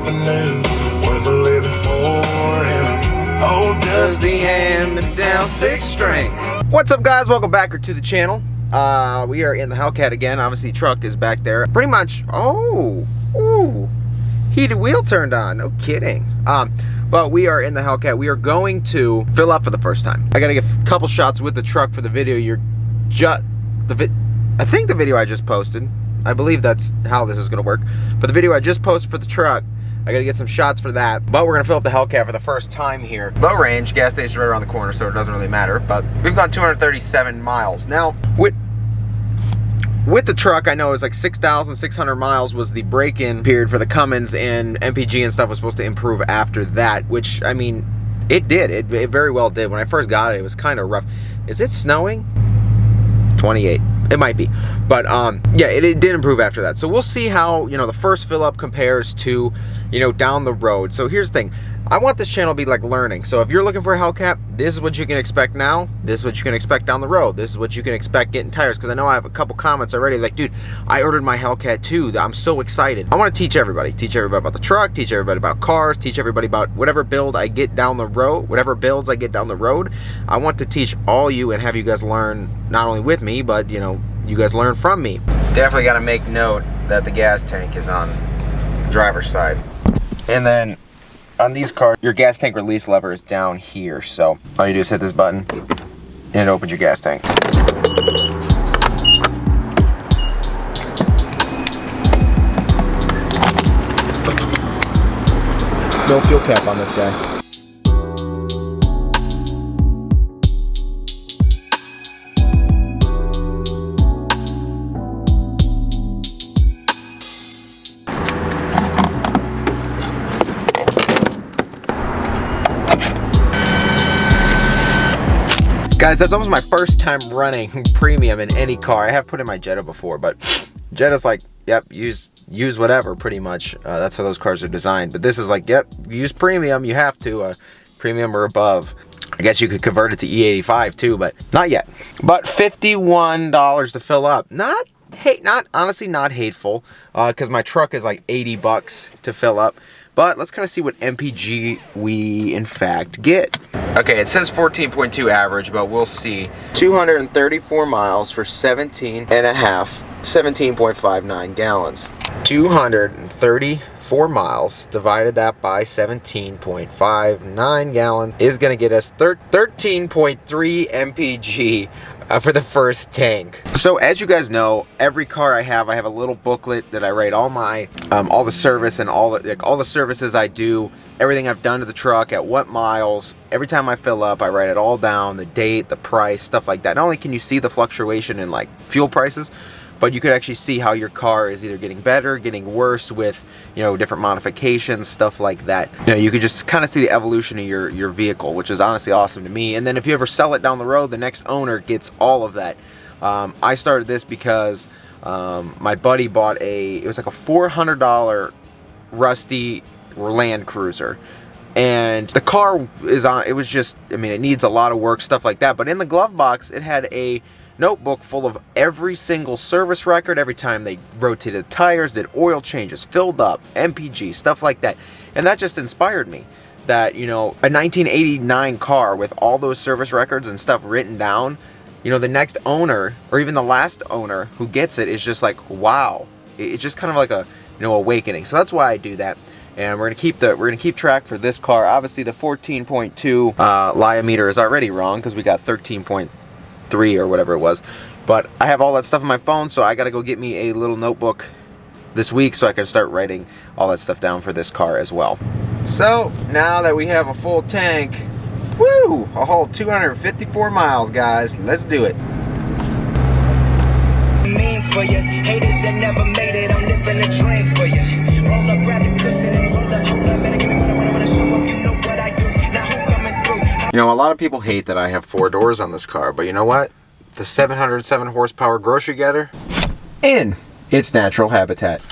something new, worth living for, and oh, does the hand-me-down six-string. What's up, guys? Welcome back to the channel. We are in the HELLCAT again. Obviously, truck is back there. Pretty much. Oh, ooh, heated wheel turned on. No kidding. But we are in the HELLCAT. We are going to fill up for the first time. I gotta get a couple shots with the truck for the video. I think the video I just posted. I believe that's how this is gonna work. But the video I just posted for the truck, I gotta get some shots for that. But we're gonna fill up the HELLCAT for the first time here. Low range, gas station's right around the corner, so it doesn't really matter. But we've gone 237 miles. Now, with the truck, I know it was like 6,600 miles was the break-in period for the Cummins, and MPG and stuff was supposed to improve after that, which, I mean, it did. It very well did. When I first got it, it was kind of rough. Is it snowing? 28. It might be. But, yeah, it did improve after that. So we'll see how, you know, the first fill-up compares to, you know, down the road. So here's the thing. I want this channel to be like learning. So if you're looking for a HELLCAT, this is what you can expect now. This is what you can expect down the road. This is what you can expect getting tires. Because I know I have a couple comments already like, dude, I ordered my HELLCAT too. I'm so excited. I want to teach everybody. Teach everybody about the truck. Teach everybody about cars. Teach everybody about whatever build I get down the road. Whatever builds I get down the road. I want to teach all you and have you guys learn not only with me, but, you know, you guys learn from me. Definitely got to make note that the gas tank is on the driver's side. And then on these cars, your gas tank release lever is down here. So all you do is hit this button and it opens your gas tank. No fuel cap on this guy. Guys, that's almost my first time running premium in any car. I have put in my Jetta before, but Jetta's like, yep, use whatever, pretty much. That's how those cars are designed. But this is like, yep, use premium. You have to, premium or above. I guess you could convert it to E85 too, but not yet. But $51 to fill up. Honestly, not hateful, because my truck is like 80 bucks to fill up. But let's kind of see what MPG we, in fact, get. Okay, it says 14.2 average, but we'll see. 234 miles for 17.59 gallons. 234 miles, divided that by 17.59 gallons, is going to get us 13.3 MPG for the first tank. So as you guys know, every car I have a little booklet that I write all my all the service and all the services I do, everything I've done to the truck, at what miles. Every time I fill up, I write it all down, the date, the price, stuff like that. Not only can you see the fluctuation in like fuel prices, but you could actually see how your car is either getting better, getting worse with, you know, different modifications, stuff like that. You know, you could just kind of see the evolution of your vehicle, which is honestly awesome to me. And then if you ever sell it down the road, the next owner gets all of that. I started this because my buddy bought it was like a $400 rusty Land Cruiser. And the car is on, it was just, I mean, it needs a lot of work, stuff like that. But in the glove box, it had a notebook full of every single service record, every time they rotated tires, did oil changes, filled up, MPG, stuff like that. And that just inspired me that, you know, a 1989 car with all those service records and stuff written down, you know, the next owner or even the last owner who gets it is just like, wow. It's just kind of like a, you know, awakening. So that's why I do that. And we're gonna keep track for this car. Obviously the 14.2 Lia meter is already wrong because we got 13.3 or whatever it was, but I have all that stuff on my phone, so I gotta go get me a little notebook this week so I can start writing all that stuff down for this car as well. So now that we have a full tank, woo, a whole 254 miles, guys. Let's do it. Mean for you, haters that never made it, I'm living a dream for you. Roll up, grab the cushion and roll up, hold up, better give me what I wanna show up, you know what I do, now who coming through? You know, a lot of people hate that I have 4 doors on this car, but you know what? The 707 horsepower grocery getter in its natural habitat.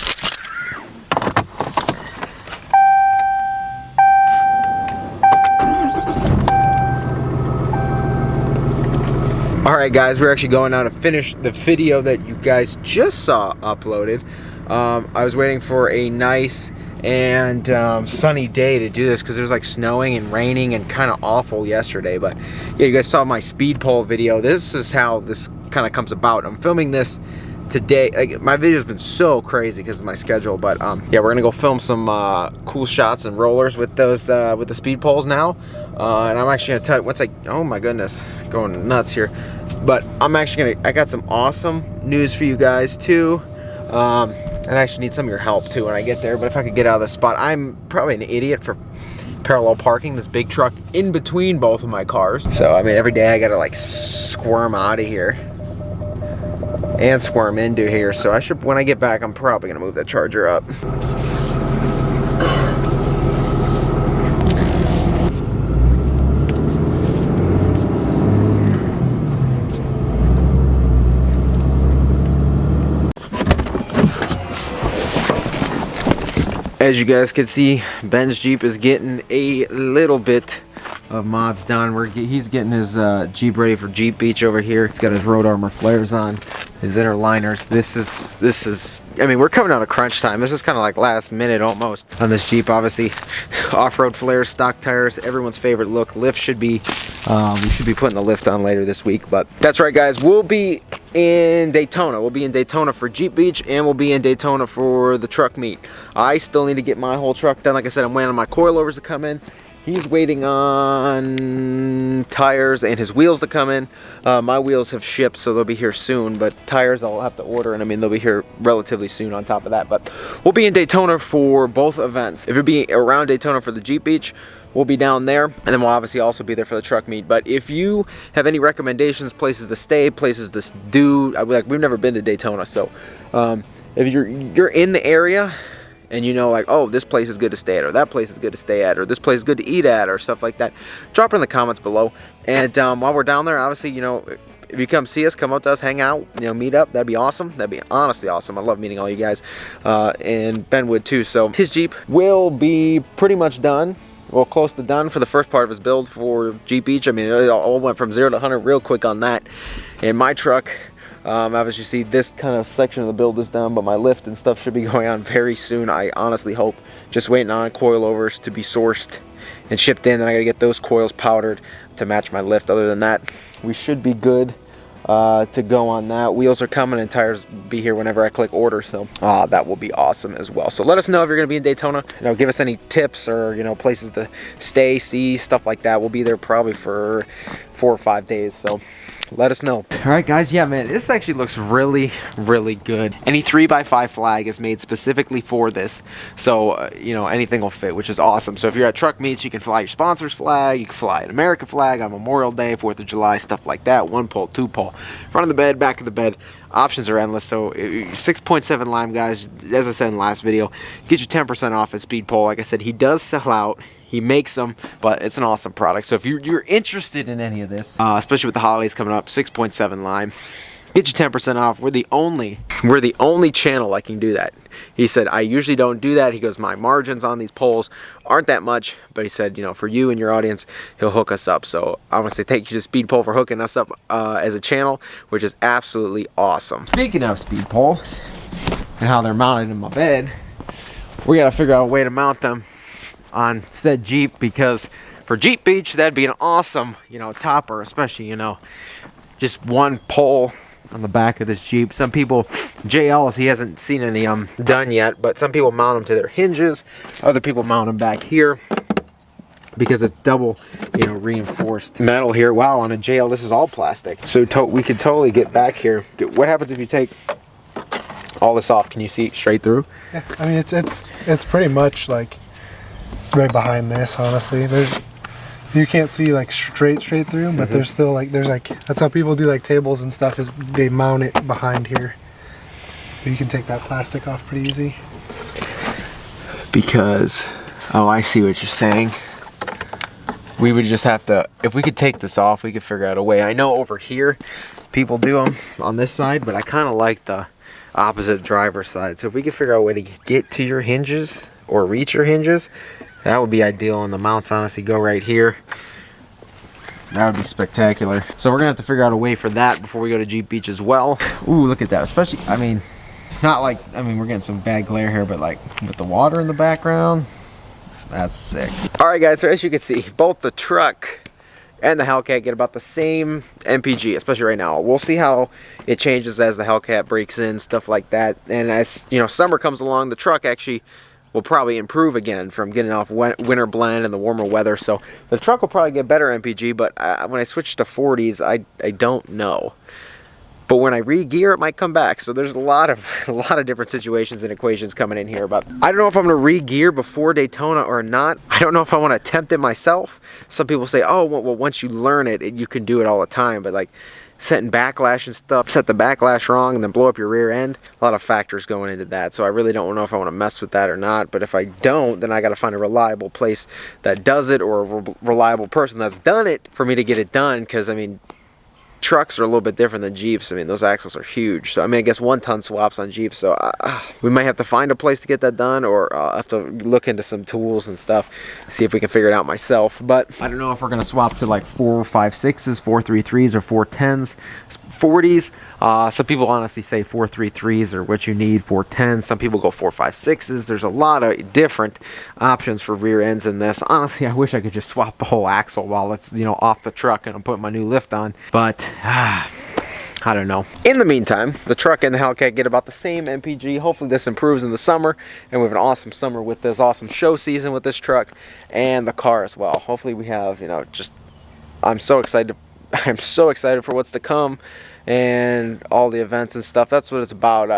Alright guys, we're actually going now to finish the video that you guys just saw uploaded. I was waiting for a nice and sunny day to do this, because it was like snowing and raining and kind of awful yesterday. But yeah, you guys saw my speed pole video. This is how this kind of comes about. I'm filming this today. Like, my video's been so crazy because of my schedule, but yeah, we're gonna go film some cool shots and rollers with those with the speed poles now, and I'm actually gonna tell you what's like, oh my goodness, going nuts here. But I'm actually gonna, I got some awesome news for you guys too. And I actually need some of your help too when I get there. But if I could get out of the spot, I'm probably an idiot for parallel parking this big truck in between both of my cars. So I mean, every day I gotta like squirm out of here and squirm into here. So I should, when I get back, I'm probably gonna move that charger up. As you guys can see, Ben's Jeep is getting a little bit of mods done. He's getting his Jeep ready for Jeep Beach over here. He's got his road armor flares on, his inner liners. This is, I mean, we're coming out of crunch time. This is kind of like last minute almost on this Jeep. Obviously, off-road flares, stock tires, everyone's favorite look. Lift should be, we should be putting the lift on later this week. But that's right, guys. We'll be in Daytona. We'll be in Daytona for Jeep Beach, and we'll be in Daytona for the truck meet. I still need to get my whole truck done. Like I said, I'm waiting on my coilovers to come in. He's waiting on tires and his wheels to come in. My wheels have shipped, so they'll be here soon, but tires I'll have to order, and I mean, they'll be here relatively soon on top of that. But we'll be in Daytona for both events. If you'll be around Daytona for the Jeep Beach, we'll be down there, and then we'll obviously also be there for the truck meet. But if you have any recommendations, places to stay, places to do, like, we've never been to Daytona, so if you're in the area and you know, like, oh, this place is good to stay at, or that place is good to stay at, or this place is good to eat at, or stuff like that, drop it in the comments below. And while we're down there, obviously, you know, if you come see us, come up to us, hang out, you know, meet up, that'd be awesome. That'd be honestly awesome. I love meeting all you guys, and Ben would too. So his Jeep will be pretty much done, well, close to done for the first part of his build for Jeep Beach. I mean, it all went from 0 to 100 real quick on that. And my truck, obviously, you see this kind of section of the build is done, but my lift and stuff should be going on very soon. I honestly hope. Just waiting on coilovers to be sourced and shipped in, and I gotta get those coils powdered to match my lift. Other than that, we should be good to go on that. Wheels are coming and tires be here whenever I click order, so that will be awesome as well. So let us know if you're gonna be in Daytona. You know, give us any tips or, you know, places to stay, see, stuff like that. We'll be there probably for 4 or 5 days, so let us know. All right, guys. Yeah, man, this actually looks really, really good. Any 3x5 flag is made specifically for this, so you know, anything will fit, which is awesome. So if you're at truck meets, you can fly your sponsor's flag, you can fly an American flag on Memorial Day, 4th of July, stuff like that. 1 pole, 2 pole, front of the bed, back of the bed. Options are endless. So 6.7 lime, guys. As I said in the last video, get you 10% off his speed pole. Like I said, he does sell out. He makes them, but it's an awesome product. So if you're interested in any of this, especially with the holidays coming up, 6.7 lime, get you 10% off. We're the only channel I can do that. He said, I usually don't do that. He goes, my margins on these poles aren't that much, but he said, you know, for you and your audience, he'll hook us up. So I want to say thank you to Speed Pole for hooking us up as a channel, which is absolutely awesome. Speaking of Speed Pole and how they're mounted in my bed, we got to figure out a way to mount them on said Jeep, because for Jeep Beach, that'd be an awesome, you know, topper, especially, you know, just one pole on the back of this Jeep. Some people, JLs, he hasn't seen any done yet, but some people mount them to their hinges. Other people mount them back here because it's double, you know, reinforced metal here. Wow, on a JL, this is all plastic. So we could totally get back here. What happens if you take all this off? Can you see straight through? Yeah, I mean, it's pretty much like right behind this, honestly. You can't see like straight through, but there's still like, that's how people do like tables and stuff, is they mount it behind here. But you can take that plastic off pretty easy. Because, oh, I see what you're saying. We would just have to, if we could take this off, we could figure out a way. I know over here people do them on this side, but I kind of like the opposite driver's side. So if we could figure out a way to get to your hinges or reach your hinges, that would be ideal. And the mounts honestly go right here. That would be spectacular. So we're gonna have to figure out a way for that before we go to Jeep Beach as well. Ooh, look at that. Especially, I mean, Not like, I mean, we're getting some bad glare here, but like with the water in the background, that's sick. All right, guys, so as you can see, both the truck and the HELLCAT get about the same MPG, especially right now. We'll see how it changes as the HELLCAT breaks in, stuff like that. And as, you know, summer comes along, the truck actually will probably improve again from getting off winter blend and the warmer weather. So the truck will probably get better MPG, but when I switch to 40s, I don't know. But when I re-gear, it might come back. So there's a lot of different situations and equations coming in here. But I don't know if I'm going to re-gear before Daytona or not. I don't know if I want to attempt it myself. Some people say, oh, well, once you learn it, you can do it all the time. But like setting backlash and stuff, set the backlash wrong and then blow up your rear end. A lot of factors going into that. So I really don't know if I want to mess with that or not. But if I don't, then I got to find a reliable place that does it, or a reliable person that's done it for me to get it done. Because, I mean, trucks are a little bit different than Jeeps. I mean, those axles are huge. So, I mean, I guess 1-ton swaps on Jeeps. So, we might have to find a place to get that done, or have to look into some tools and stuff, see if we can figure it out myself. But I don't know if we're going to swap to like 4.56s, 4.33s, or 4.10s, 40s. Some people honestly say 4.33s are what you need, 4.10s. Some people go 4.56s. There's a lot of different options for rear ends in this. Honestly, I wish I could just swap the whole axle while it's, you know, off the truck and I'm putting my new lift on. But I don't know. In the meantime, the truck and the HELLCAT get about the same MPG. Hopefully this improves in the summer, and we have an awesome summer with this awesome show season with this truck and the car as well. Hopefully we have, you know, just, I'm so excited for what's to come and all the events and stuff. That's what it's about.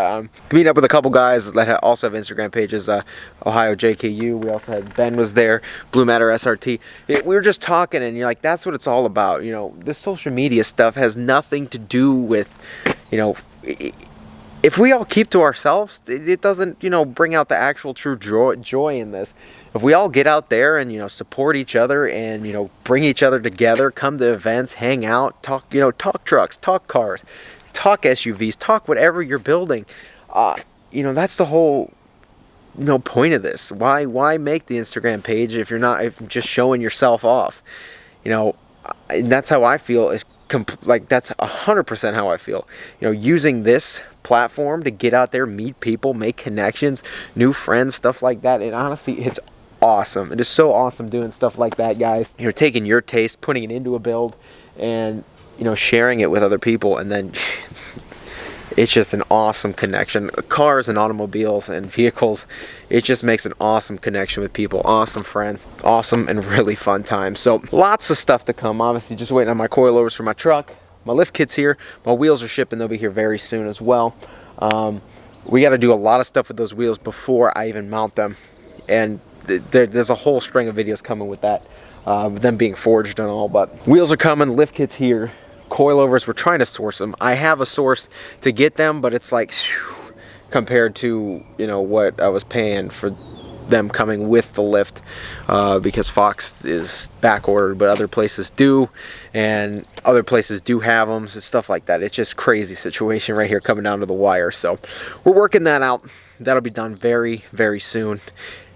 Meeting up with a couple guys that also have Instagram pages. Ohio JKU. We also had Ben was there. Blue Matter SRT. We were just talking, and you're like, that's what it's all about. You know, this social media stuff has nothing to do with, you know, if we all keep to ourselves, it doesn't, you know, bring out the actual true joy in this. If we all get out there and, you know, support each other and, you know, bring each other together, come to events, hang out, talk, you know, talk trucks, talk cars, talk SUVs, talk whatever you're building, you know, that's the whole, you know, point of this. Why make the Instagram page if you're not just showing yourself off? You know, and that's how I feel. Is like, that's 100% how I feel. You know, using this platform to get out there, meet people, make connections, new friends, stuff like that. And honestly, it's awesome. It is so awesome doing stuff like that, guys. You know, taking your taste, putting it into a build, and, you know, sharing it with other people, and then it's just an awesome connection. Cars and automobiles and vehicles, it just makes an awesome connection with people, awesome friends, awesome and really fun times. So lots of stuff to come. Obviously, just waiting on my coilovers for my truck. My lift kit's here. My wheels are shipping. They'll be here very soon as well. We got to do a lot of stuff with those wheels before I even mount them, and there's a whole string of videos coming with that, them being forged and all. But wheels are coming. Lift kit's here. Coilovers, we're trying to source them. I have a source to get them, but it's like, whew, compared to, you know, what I was paying for them coming with the lift, because Fox is back ordered, but other places do, and other places do have them, so stuff like that. It's just crazy situation right here coming down to the wire. So we're working that out. That'll be done very, very soon.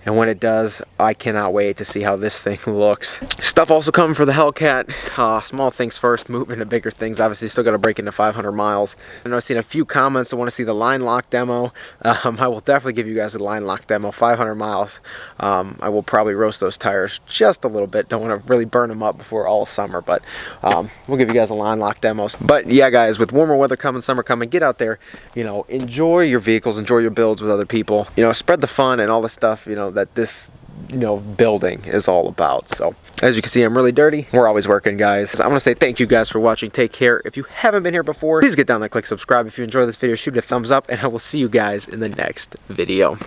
And when it does, I cannot wait to see how this thing looks. Stuff also coming for the HELLCAT. Small things first, moving to bigger things. Obviously, still got to break into 500 miles. I know I've seen a few comments that want to see the line lock demo. I will definitely give you guys a line lock demo, 500 miles. I will probably roast those tires just a little bit. Don't want to really burn them up before all summer, but we'll give you guys a line lock demo. But yeah, guys, with warmer weather coming, summer coming, get out there, you know, enjoy your vehicles, enjoy your builds with other people. You know, spread the fun and all the stuff, you know, that this, you know, building is all about. So as you can see, I'm really dirty. We're always working, guys. I want to say thank you guys for watching. Take care. If you haven't been here before, please get down there, click subscribe. If you enjoy this video, shoot a thumbs up, and I will see you guys in the next video.